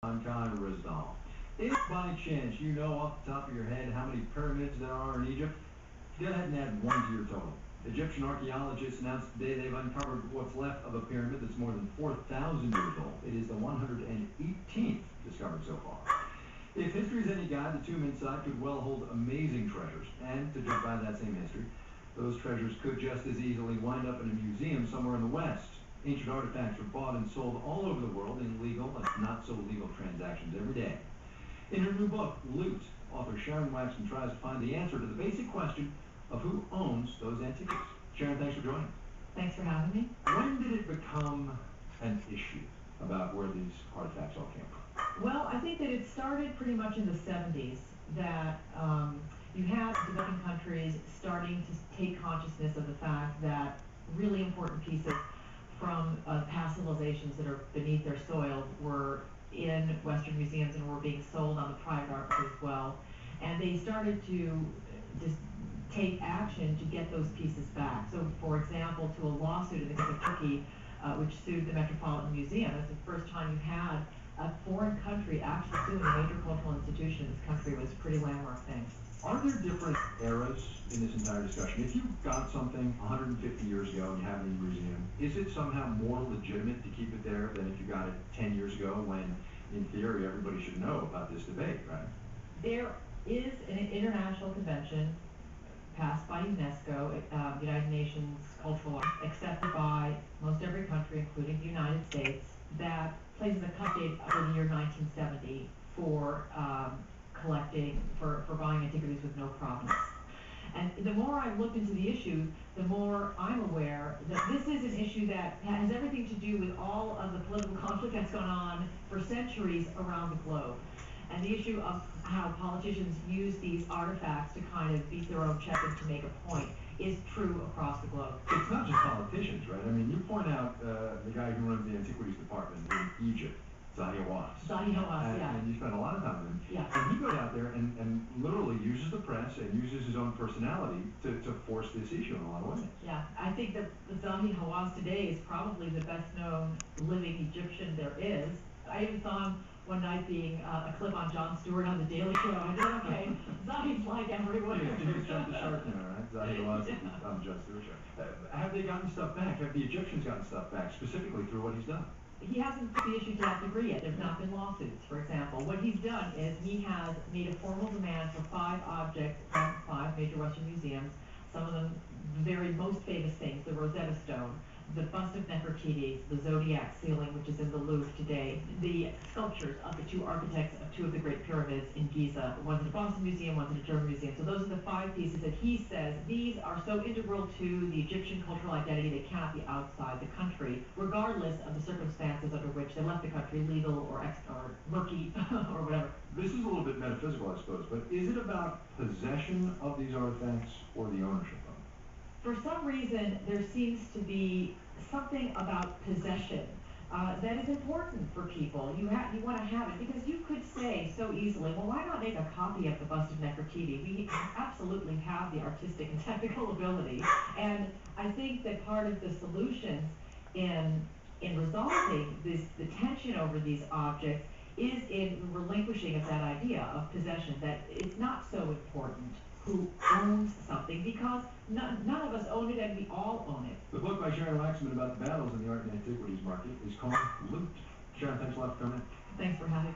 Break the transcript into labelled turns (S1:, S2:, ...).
S1: Khan Rizal. If by chance you know off the top of your head how many pyramids there are in Egypt, go ahead and add one to your total. Egyptian archaeologists announced today they've uncovered what's left of a pyramid that's more than 4,000 years old. It is the 118th discovered so far. If history is any guide, the tomb inside could well hold amazing treasures. And to jump by that same history, those treasures could just as easily wind up in a museum somewhere in the West. Ancient artifacts are bought and sold all over the world in legal and not-so-legal transactions every day. In her new book, Loot, author Sharon Waxman tries to find the answer to the basic question of who owns those antiquities. Sharon, thanks for joining.
S2: Thanks for having me.
S1: When did it become an issue about where these artifacts all came from?
S2: Well, I think that it started pretty much in the 70s, that you had developing countries starting to take consciousness of the fact that really important pieces from past civilizations that are beneath their soil were in Western museums and were being sold on the private market as well. And they started to just take action to get those pieces back. So, for example, to a lawsuit in the case of Turkey, which sued the Metropolitan Museum. It's the first time you had a foreign country actually suing a major cultural institution in this country. Was a pretty landmark thing.
S1: Are there different eras in this entire discussion? If you got something 150 years ago and you have it in your museum, is it somehow more legitimate to keep it there than if you got it 10 years ago when, in theory, everybody should know about this debate, right?
S2: There is an international convention passed by UNESCO, United Nations Cultural, accepted by most every country, including the United States, that places a cut date for the year 1970 for collecting, for buying antiquities with no provenance. And the more I look into the issue, the more I'm aware that this is an issue that has everything to do with all of the political conflict that's gone on for centuries around the globe. And the issue of how politicians use these artifacts to kind of beat their own chest and to make a point is true across the globe.
S1: It's not just politicians, right? I mean, you point out the guy who runs the antiquities department in Egypt, Zahi Hawass.
S2: Zahi Hawass, yeah.
S1: And you spend a lot of time with him.
S2: Yeah.
S1: And he goes out there and literally uses the press and uses his own personality to force this issue in a lot of ways.
S2: Yeah, I think that Zahi Hawass today is probably the best known living Egyptian there is. I even saw him one night being a clip on Jon Stewart on The Daily Show. I said, okay, Zahi's like everyone.
S1: He's jumped the shark now, right? Zahi Hawass on Jon Stewart Show. Have they gotten stuff back? Have the Egyptians gotten stuff back, specifically through what he's done?
S2: He hasn't put the issue to that degree yet. There's not been lawsuits, for example. What he's done is he has made a formal demand for 5 objects from 5 major Western museums. Some of them, the very most famous things, the Rosetta Stone, the bust of Nefertiti, the Zodiac ceiling, which is in the Louvre today, the sculptures of the 2 architects of 2 of the great pyramids in Giza. One's in the Boston Museum, one's in the German Museum. So those are the 5 pieces that he says these are so integral to the Egyptian cultural identity they cannot be outside the country, regardless of the circumstances under which they left the country, legal or murky or whatever.
S1: This is a little bit metaphysical, I suppose, but is it about possession of these artifacts or the ownership of them?
S2: For some reason, there seems to be something about possession that is important for people. You want to have it because you could say so easily, well, why not make a copy of the bust of Nefertiti? We absolutely have the artistic and technical ability, and I think that part of the solutions in resolving the tension over these objects is in relinquishing of that idea of possession, that it's not so important who owns something, because none of us own it and we all own it.
S1: The book by Sharon Waxman about the battles in the art and antiquities market is called Loot. Sharon, thanks a lot for coming in.
S2: Thanks for having me.